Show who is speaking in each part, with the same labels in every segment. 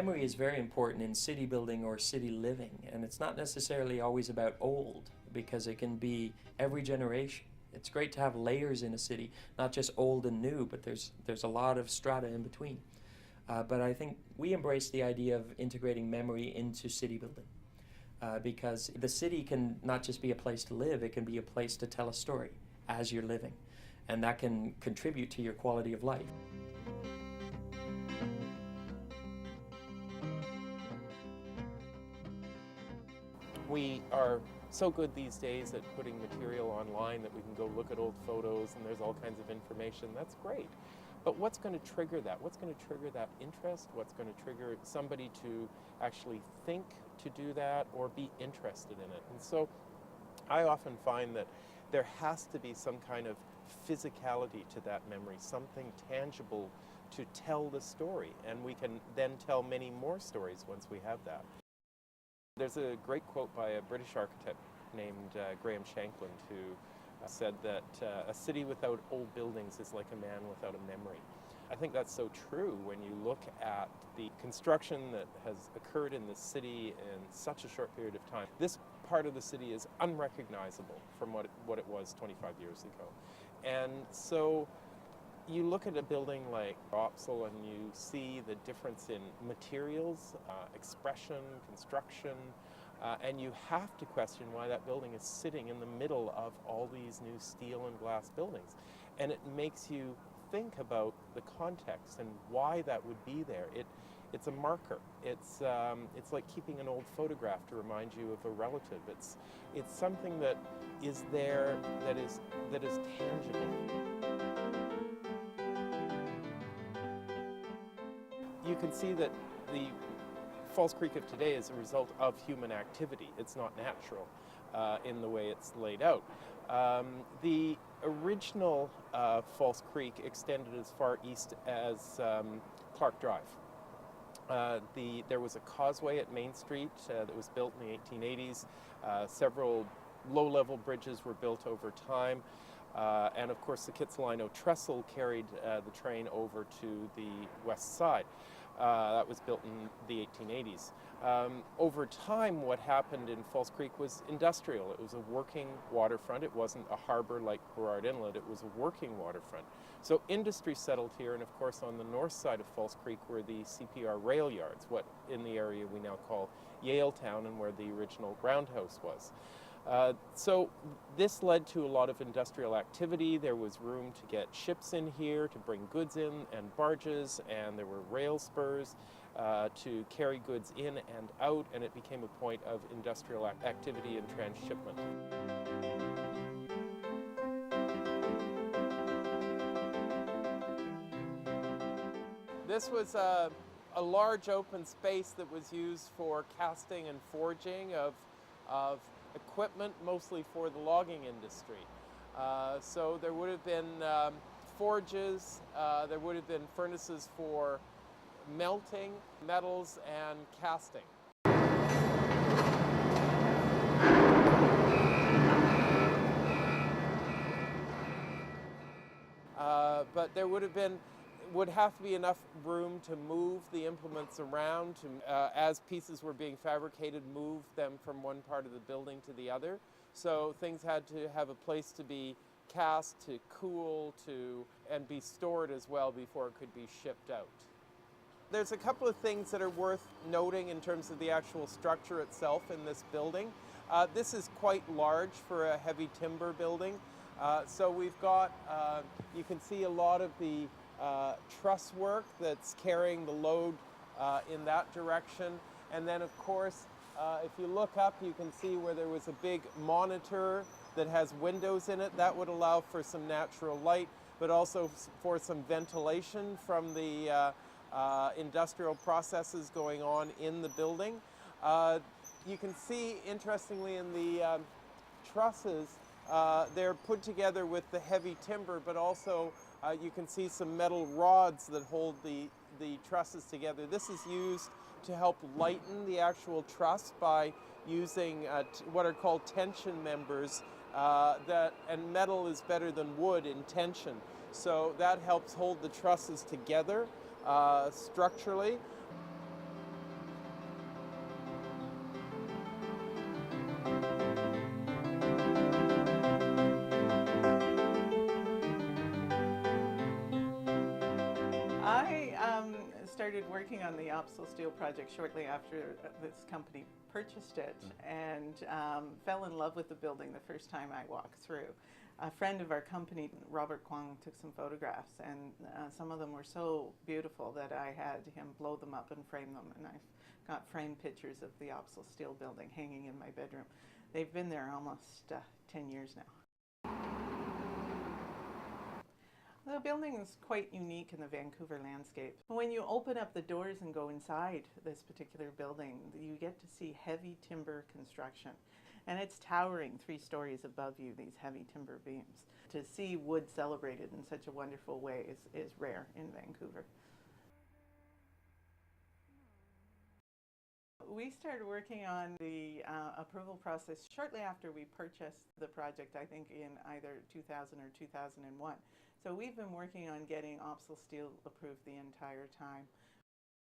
Speaker 1: memory is very important in city building or city living, and it's not necessarily always about old, because it can be every generation. It's great to have layers in a city, not just old and new, but there's a lot of strata in between. But I think we embrace the idea of integrating memory into city building, because the city can not just be a place to live, it can be a place to tell a story as you're living, and that can contribute to your quality of life.
Speaker 2: We are so good these days at putting material online that we can go look at old photos and there's all kinds of information. That's great. But what's going to trigger that? What's going to trigger that interest? What's going to trigger somebody to actually think to do that or be interested in it? And so I often find that there has to be some kind of physicality to that memory, something tangible to tell the story. And we can then tell many more stories once we have that. There's a great quote by a British architect named Graham Shankland, who said that a city without old buildings is like a man without a memory. I think that's so true when you look at the construction that has occurred in this city in such a short period of time. This part of the city is unrecognizable from what it was 25 years ago. And so you look at a building like Opsal and you see the difference in materials, expression, construction, and you have to question why that building is sitting in the middle of all these new steel and glass buildings. And it makes you think about the context and why that would be there. It's a marker. It's like keeping an old photograph to remind you of a relative. It's something that is there, that is tangible. You can see that the Falls Creek of today is a result of human activity. It's not natural in the way it's laid out. The original Falls Creek extended as far east as Clark Drive. There was a causeway at Main Street that was built in the 1880s. Several low-level bridges were built over time. And of course the Kitsilano Trestle carried the train over to the west side. That was built in the 1880s. Over time, what happened in Falls Creek was industrial. It was a working waterfront. It wasn't a harbor like Burrard Inlet. It was a working waterfront. So industry settled here, and of course on the north side of Falls Creek were the CPR rail yards, what in the area we now call Yaletown, and where the original roundhouse was. So this led to a lot of industrial activity. There was room to get ships in here, to bring goods in, and barges, and there were rail spurs to carry goods in and out, and it became a point of industrial activity and transshipment. This was a large open space that was used for casting and forging of equipment, mostly for the logging industry. So there would have been forges, there would have been furnaces for melting metals and casting. But there would have to be enough room to move the implements around, to, as pieces were being fabricated, move them from one part of the building to the other. So things had to have a place to be cast, to cool, and be stored as well before it could be shipped out. There's a couple of things that are worth noting in terms of the actual structure itself in this building. This is quite large for a heavy timber building. So we've got, you can see a lot of the truss work that's carrying the load in that direction. And then of course, if you look up, you can see where there was a big monitor that has windows in it. That would allow for some natural light, but also for some ventilation from the industrial processes going on in the building. You can see, interestingly, in the trusses, they're put together with the heavy timber, but also you can see some metal rods that hold the trusses together. This is used to help lighten the actual truss by using what are called tension members, and metal is better than wood in tension. So that helps hold the trusses together structurally.
Speaker 3: started working on the Opsal steel project shortly after this company purchased it, and fell in love with the building the first time I walked through. A friend of our company, Robert Kwong, took some photographs, and some of them were so beautiful that I had him blow them up and frame them, and I've got framed pictures of the Opsal steel building hanging in my bedroom. They've been there almost 10 years now. The building is quite unique in the Vancouver landscape. When you open up the doors and go inside this particular building, you get to see heavy timber construction. And it's towering 3 stories above you, these heavy timber beams. To see wood celebrated in such a wonderful way is rare in Vancouver. We started working on the approval process shortly after we purchased the project, I think in either 2000 or 2001. So we've been working on getting Opsal Steel approved the entire time.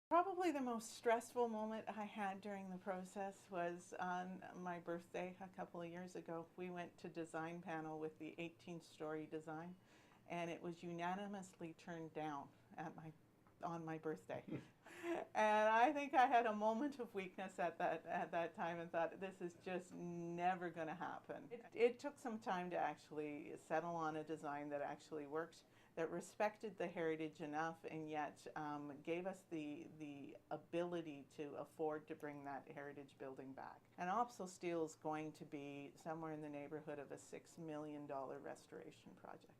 Speaker 3: Probably the most stressful moment I had during the process was on my birthday a couple of years ago. We went to design panel with the 18-story design, and it was unanimously turned down on my birthday. And I think I had a moment of weakness at that time and thought, this is just never going to happen. It took some time to actually settle on a design that actually worked, that respected the heritage enough, and yet gave us the ability to afford to bring that heritage building back. And Opsal Steel is going to be somewhere in the neighborhood of a $6 million restoration project.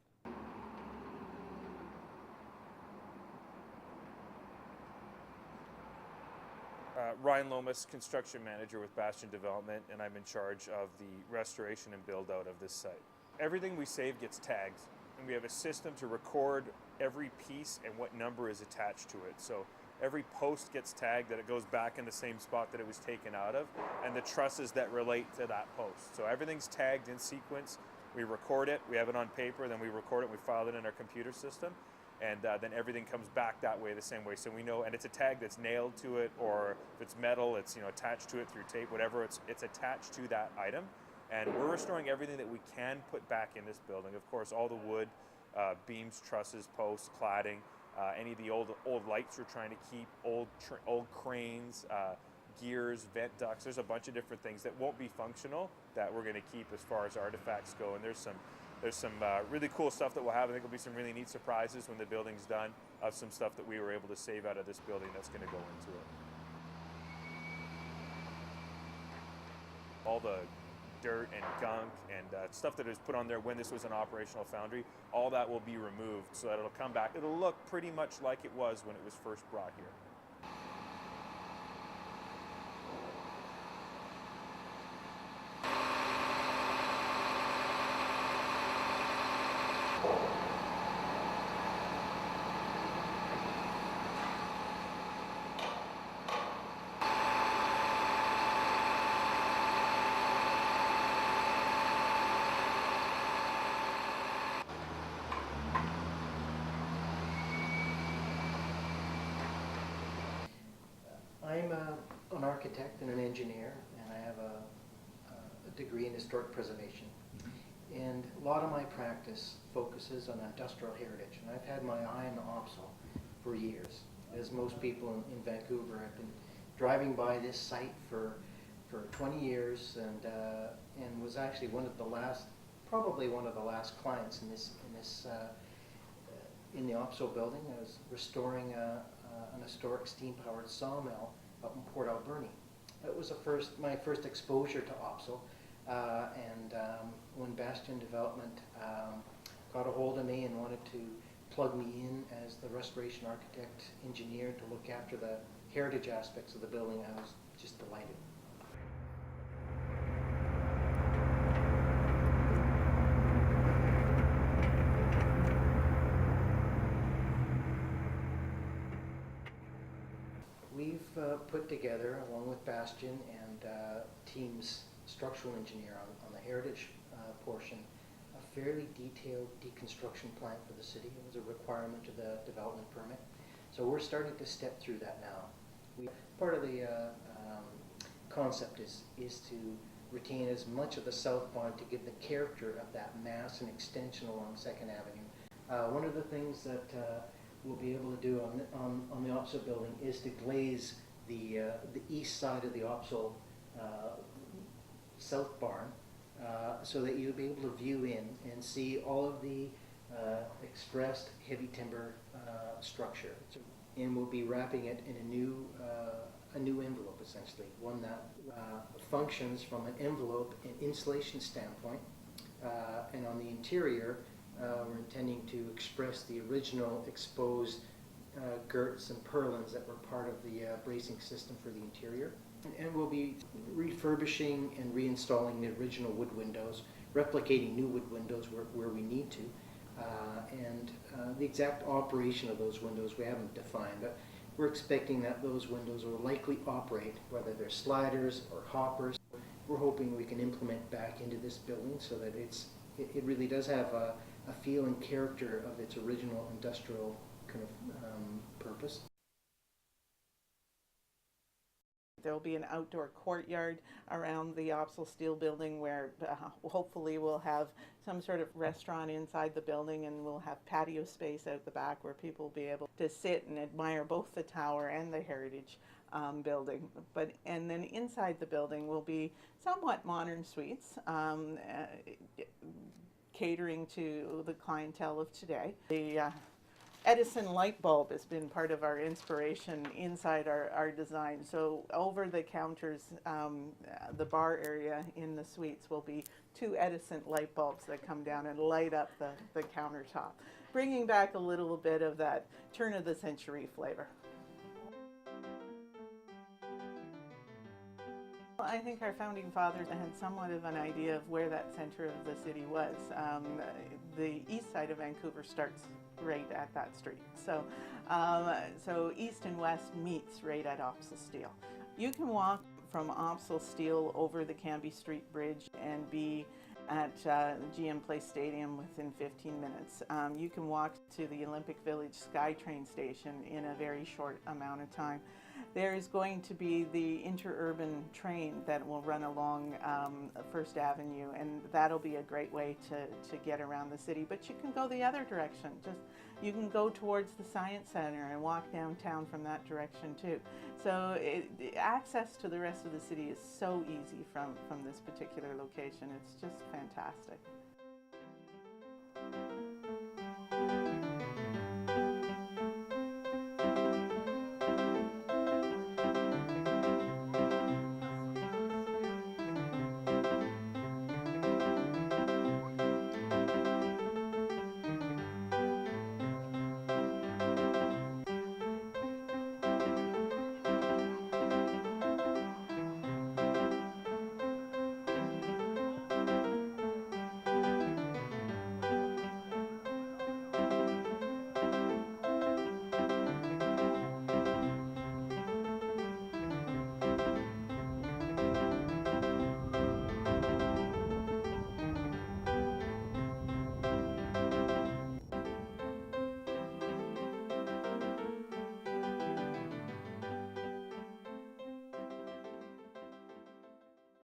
Speaker 4: Ryan Lomas, construction manager with Bastion Development, and I'm in charge of the restoration and build out of this site. Everything we save gets tagged, and we have a system to record every piece and what number is attached to it. So every post gets tagged, that it goes back in the same spot that it was taken out of, and the trusses that relate to that post. So everything's tagged in sequence. We record it, we have it on paper, then we record it, we file it in our computer system, and then everything comes back that way, the same way. So we know, and it's a tag that's nailed to it, or if it's metal, it's attached to it through tape, whatever, it's attached to that item. And we're restoring everything that we can put back in this building. Of course, all the wood, beams, trusses, posts, cladding, any of the old lights we're trying to keep, old cranes, gears, vent ducts. There's a bunch of different things that won't be functional that we're going to keep as far as artifacts go. And there's some really cool stuff that we'll have. I think there'll be some really neat surprises when the building's done of some stuff that we were able to save out of this building that's going to go into it. All the dirt and gunk and stuff that was put on there when this was an operational foundry, all that will be removed so that it'll come back. It'll look pretty much like it was when it was first brought here.
Speaker 5: I'm an architect and an engineer, and I have a degree in historic preservation. And a lot of my practice focuses on industrial heritage, and I've had my eye on the Opsal for years. As most people in Vancouver, I've been driving by this site for 20 years, and was actually probably one of the last clients in the Opsal building. I was restoring an historic steam-powered sawmill up in Port Alberni. It was my first exposure to Opsal, and when Bastion Development got a hold of me and wanted to plug me in as the restoration architect engineer to look after the heritage aspects of the building, I was just delighted. We've put together, along with Bastion and team's structural engineer on the heritage portion, a fairly detailed deconstruction plan for the city. It was a requirement of the development permit. So we're starting to step through that now. Part of the concept is to retain as much of the south bond to give the character of that mass and extension along 2nd Avenue. One of the things that we'll be able to do on the Opsal building is to glaze the east side of the Opsal south barn, so that you'll be able to view in and see all of the expressed heavy timber structure. And we'll be wrapping it in a new envelope, essentially, one that functions from an envelope and insulation standpoint. And on the interior, we're intending to express the original exposed girts and purlins that were part of the bracing system for the interior. And we'll be refurbishing and reinstalling the original wood windows, replicating new wood windows where we need to. And the exact operation of those windows we haven't defined, but we're expecting that those windows will likely operate, whether they're sliders or hoppers. We're hoping we can implement back into this building so that it really does have a feel and character of its original industrial kind of purpose.
Speaker 3: There will be an outdoor courtyard around the Opsal Steel building where hopefully we'll have some sort of restaurant inside the building, and we'll have patio space out the back where people will be able to sit and admire both the tower and the heritage building. And then inside the building will be somewhat modern suites, catering to the clientele of today. The Edison light bulb has been part of our inspiration inside our design. So over the counters, the bar area in the suites will be 2 Edison light bulbs that come down and light up the countertop, bringing back a little bit of that turn of the century flavor. I think our founding fathers had somewhat of an idea of where that center of the city was. The east side of Vancouver starts right at that street. So, so east and west meets right at Opsal Steel. You can walk from Opsal Steel over the Cambie Street Bridge and be at GM Place Stadium within 15 minutes. You can walk to the Olympic Village SkyTrain station in a very short amount of time. There is going to be the interurban train that will run along First Avenue, and that'll be a great way to get around the city. But you can go the other direction. You can go towards the Science Center and walk downtown from that direction too. So access to the rest of the city is so easy from this particular location. It's just fantastic.